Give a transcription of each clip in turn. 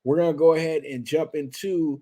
we're going to go ahead and jump into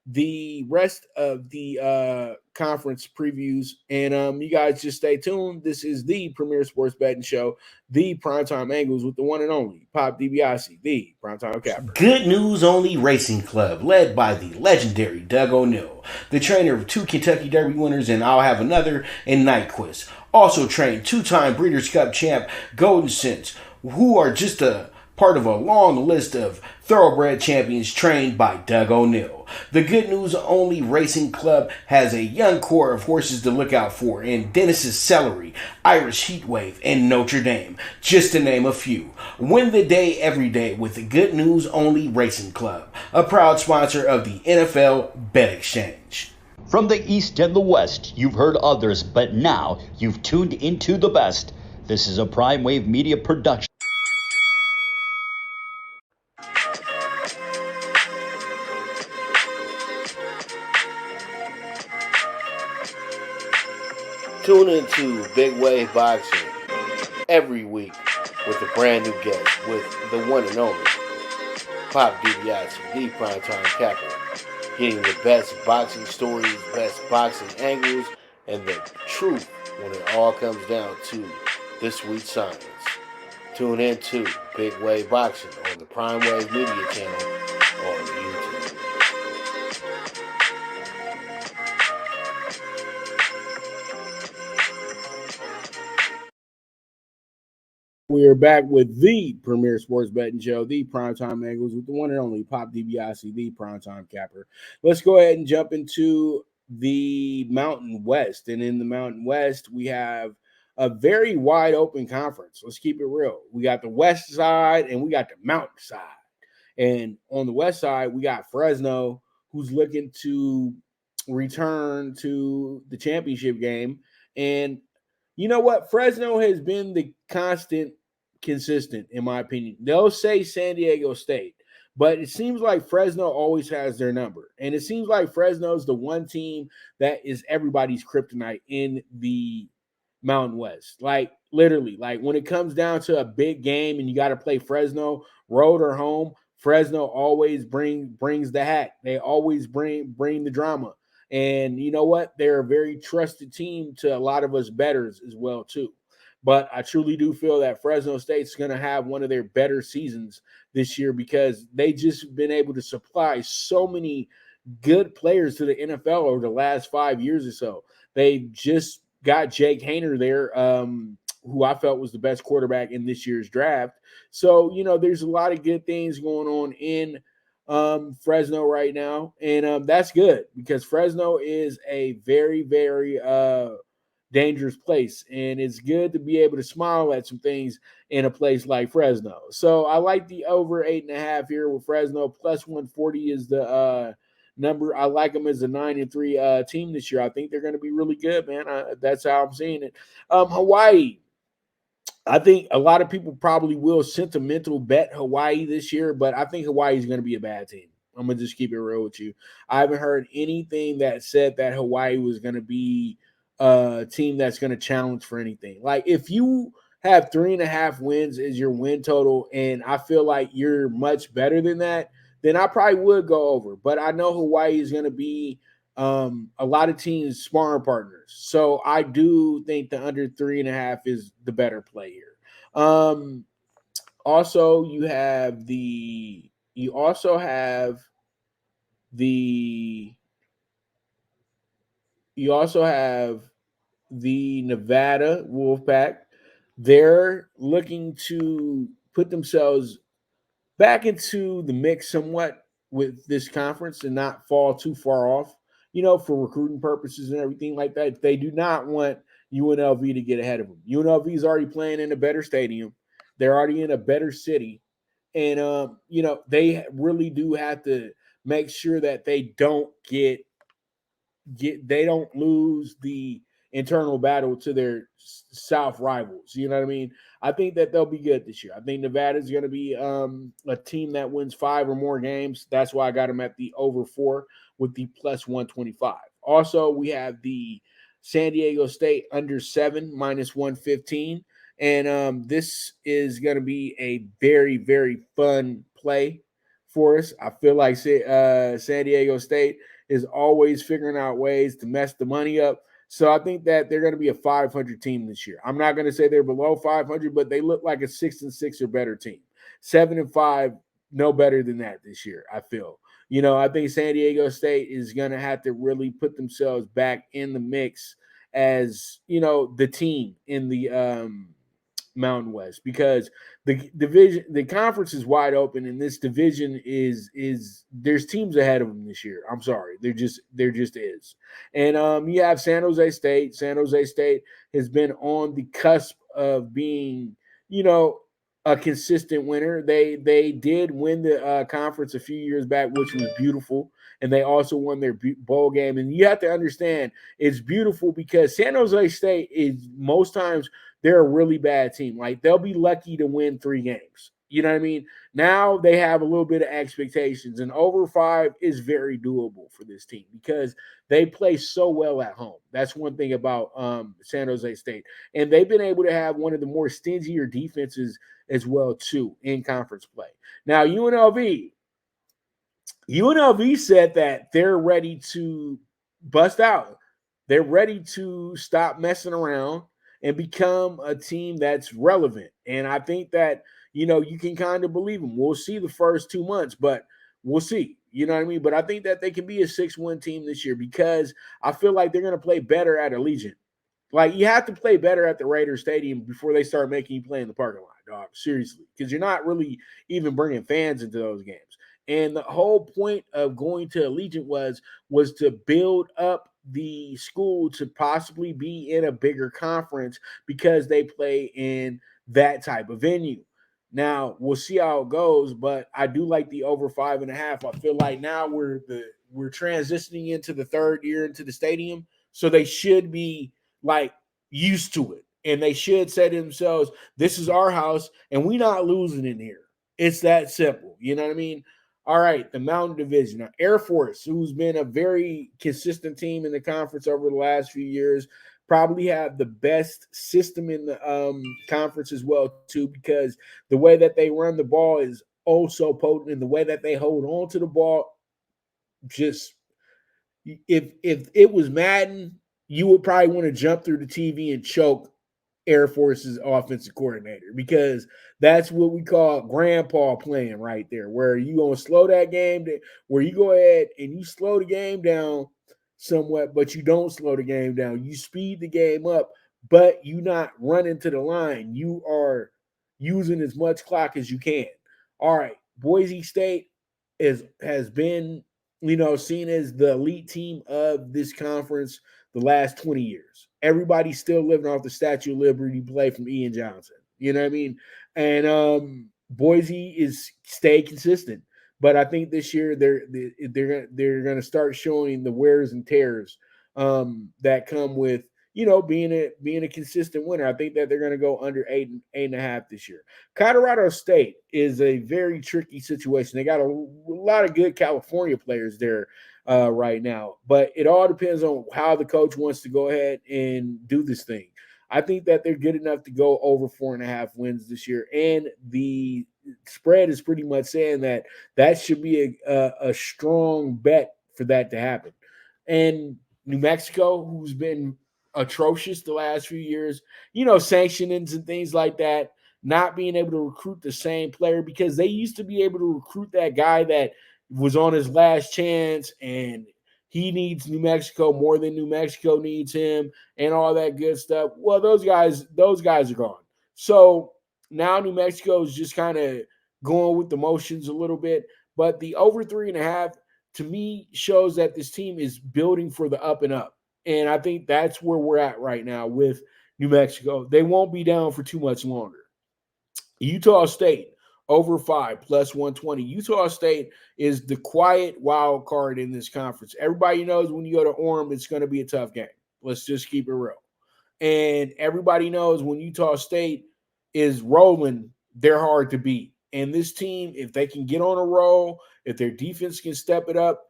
the rest of the conference previews. And you guys just stay tuned. This is the premier sports betting show, the Primetime Angles with the one and only Pop DiBiase, the Primetime Capper. Good News Only Racing Club, led by the legendary Doug O'Neill, the trainer of 2 Kentucky Derby winners, and I'll have another, and Nyquist. Also trained 2-time Breeders' Cup champ Golden Sense, who are just a part of a long list of thoroughbred champions trained by Doug O'Neill. The Good News Only Racing Club has a young core of horses to look out for in Dennis's Celery, Irish Heatwave, and Notre Dame, just to name a few. Win the day every day with the Good News Only Racing Club, a proud sponsor of the NFL Bet Exchange. From the East and the West, you've heard others, but now you've tuned into the best. This is a Prime Wave Media production. Tune into Big Wave Boxing every week with a brand new guest with the one and only Pop DiBiase, the Primetime Capper, getting the best boxing stories, best boxing angles, and the truth when it all comes down to the sweet science. Tune into Big Wave Boxing on the Prime Wave Media channel on YouTube. We are back with the premier sports betting show, the Primetime Angles, with the one and only Pop DiBiase, the Primetime Capper. Let's go ahead and jump into the Mountain West. And in the Mountain West, we have a very wide open conference. Let's keep it real. We got the West side and we got the Mountain side. And on the West side, we got Fresno, who's looking to return to the championship game. And you know what? Fresno has been the consistent, in my opinion. They'll say San Diego State, but it seems like Fresno always has their number. And it seems like Fresno's the one team that is everybody's kryptonite in the Mountain West. Like, literally, like when it comes down to a big game and you got to play Fresno, road or home, Fresno always brings the hat. They always bring the drama. And you know what? They're a very trusted team to a lot of us bettors as well, too. But I truly do feel that Fresno State's going to have one of their better seasons this year because they just been able to supply so many good players to the NFL over the last 5 years or so. They just got Jake Haener there, who I felt was the best quarterback in this year's draft. So, you know, there's a lot of good things going on in Fresno right now. And that's good because Fresno is a very, very dangerous place. And it's good to be able to smile at some things in a place like Fresno. So I like the over 8.5 here with Fresno. Plus 140 is the number. I like them as a 9-3 team this year. I think they're going to be really good, man. That's how I'm seeing it. Hawaii. I think a lot of people probably will sentimental bet Hawaii this year, but I think Hawaii is going to be a bad team. I'm going to just keep it real with you. I haven't heard anything that said that Hawaii was going to be a team that's going to challenge for anything. Like if you have 3.5 wins as your win total, and I feel like you're much better than that, then I probably would go over. But I know Hawaii is going to be a lot of teams sparring partners. So I do think the under 3.5 is the better play here. Also you have the Nevada Wolfpack. They're looking to put themselves back into the mix somewhat with this conference and not fall too far off, you know, for recruiting purposes and everything like that. They do not want UNLV to get ahead of them. UNLV is already playing in a better stadium. They're already in a better city. And, you know, they really do have to make sure that they don't they don't lose the internal battle to their South rivals. You know what I mean? I think that they'll be good this year. I think Nevada's going to be a team that wins 5 or more games. That's why I got them at the over 4 with the plus 125. Also, we have the San Diego State under 7 minus 115. And this is going to be a very, very fun play for us. I feel like San Diego State is always figuring out ways to mess the money up. So I think that they're going to be a 500 team this year. I'm not going to say they're below 500, but they look like a 6-6 or better team. 7-5, no better than that this year, I feel. I think San Diego State is going to have to really put themselves back in the mix as, the team in the Mountain West, because the conference is wide open, and this division is there's teams ahead of them this year. I'm sorry, there just is. And you have San Jose State. San Jose State has been on the cusp of being, you know, a consistent winner. They did win the conference a few years back, which was beautiful, and they also won their bowl game. And you have to understand, it's beautiful because San Jose State is most times they're a really bad team. Like, they'll be lucky to win 3 games. You know what I mean? Now they have a little bit of expectations, and over 5 is very doable for this team because they play so well at home. That's one thing about San Jose State, and they've been able to have one of the more stingier defenses as well too in conference play. Now UNLV said that they're ready to bust out. They're ready to stop messing around and become a team that's relevant. And I think that, you can kind of believe them. We'll see the first 2 months, but we'll see. You know what I mean? But I think that they can be a 6-win team this year because I feel like they're going to play better at Allegiant. Like, you have to play better at the Raiders Stadium before they start making you play in the parking lot, dog. Seriously, because you're not really even bringing fans into those games. And the whole point of going to Allegiant was to build up the school to possibly be in a bigger conference because they play in that type of venue. Now we'll see how it goes, but I do like the over 5.5. I feel like now we're transitioning into the third year into the stadium, so they should be like used to it, and they should say to themselves, "This is our house, and we're not losing in here." It's that simple. You know what I mean? All right, the Mountain Division. Now, Air Force, who's been a very consistent team in the conference over the last few years, probably have the best system in the conference as well, too, because the way that they run the ball is so potent, and the way that they hold on to the ball, just if it was Madden, you would probably want to jump through the TV and choke Air Force's offensive coordinator, because that's what we call grandpa playing right there, where you going to slow that game, where you go ahead and you slow the game down somewhat, but you don't slow the game down. You speed the game up, but you not running to the line. You are using as much clock as you can. All right, Boise State has been, seen as the elite team of this conference the last 20 years. Everybody's still living off the Statue of Liberty play from Ian Johnson. You know what I mean? And Boise is stay consistent, but I think this year they're gonna start showing the wears and tears that come with, being a consistent winner. I think that they're going to go under 8.5 this year. Colorado State is a very tricky situation. They got a lot of good California players there right now, but it all depends on how the coach wants to go ahead and do this thing. I think that they're good enough to go over 4.5 wins this year, and the spread is pretty much saying that should be a strong bet for that to happen. And New Mexico, who's been atrocious the last few years, sanctionings and things like that, not being able to recruit the same player, because they used to be able to recruit that guy that was on his last chance and he needs New Mexico more than New Mexico needs him and all that good stuff. Well, those guys are gone. So now New Mexico is just kind of going with the motions a little bit. But the over 3.5 to me shows that this team is building for the up and up. And I think that's where we're at right now with New Mexico. They won't be down for too much longer. Utah State over 5 plus 120. Utah State is the quiet wild card in this conference. Everybody knows when you go to Orem, it's going to be a tough game. Let's just keep it real. And everybody knows when Utah State is rolling, they're hard to beat. And this team, if they can get on a roll, if their defense can step it up,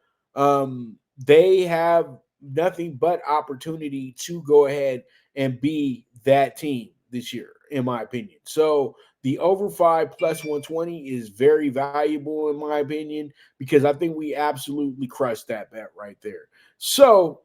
they have nothing but opportunity to go ahead and be that team this year. in my opinion. So the over 5 plus 120 is very valuable in my opinion because I think we absolutely crushed that bet right there. So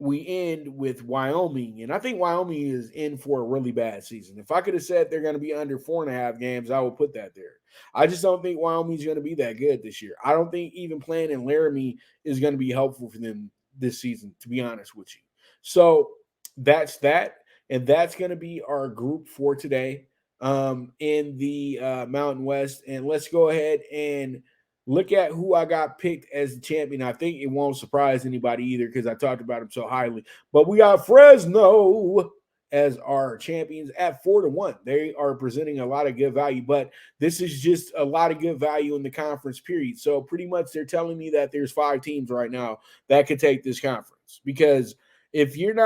we end with Wyoming, and I think Wyoming is in for a really bad season. If I could have said they're going to be under 4.5 games, I would put that there. I just don't think Wyoming's going to be that good this year. I don't think even playing in Laramie is going to be helpful for them this season, to be honest with you. So that's that, and that's going to be our group for today in the Mountain West. And let's go ahead and look at who I got picked as the champion. I think it won't surprise anybody either because I talked about him so highly. But we got Fresno as our champions at 4-1. They are presenting a lot of good value, but this is just a lot of good value in the conference period. So pretty much they're telling me that there's 5 teams right now that could take this conference because if you're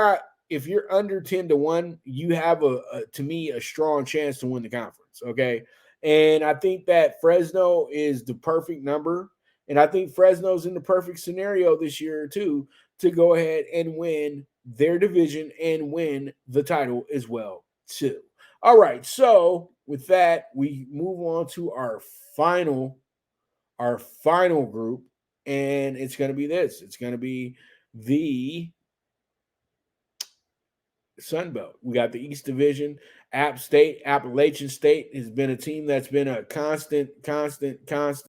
under 10-1, you have to me a strong chance to win the conference. Okay. And I think that Fresno is the perfect number. And I think Fresno's in the perfect scenario this year, too, to go ahead and win their division and win the title as well, too. All right. So with that, we move on to our final group. And it's going to be this. It's going to be the Sun Belt. We got the East Division. Appalachian State has been a team that's been a constant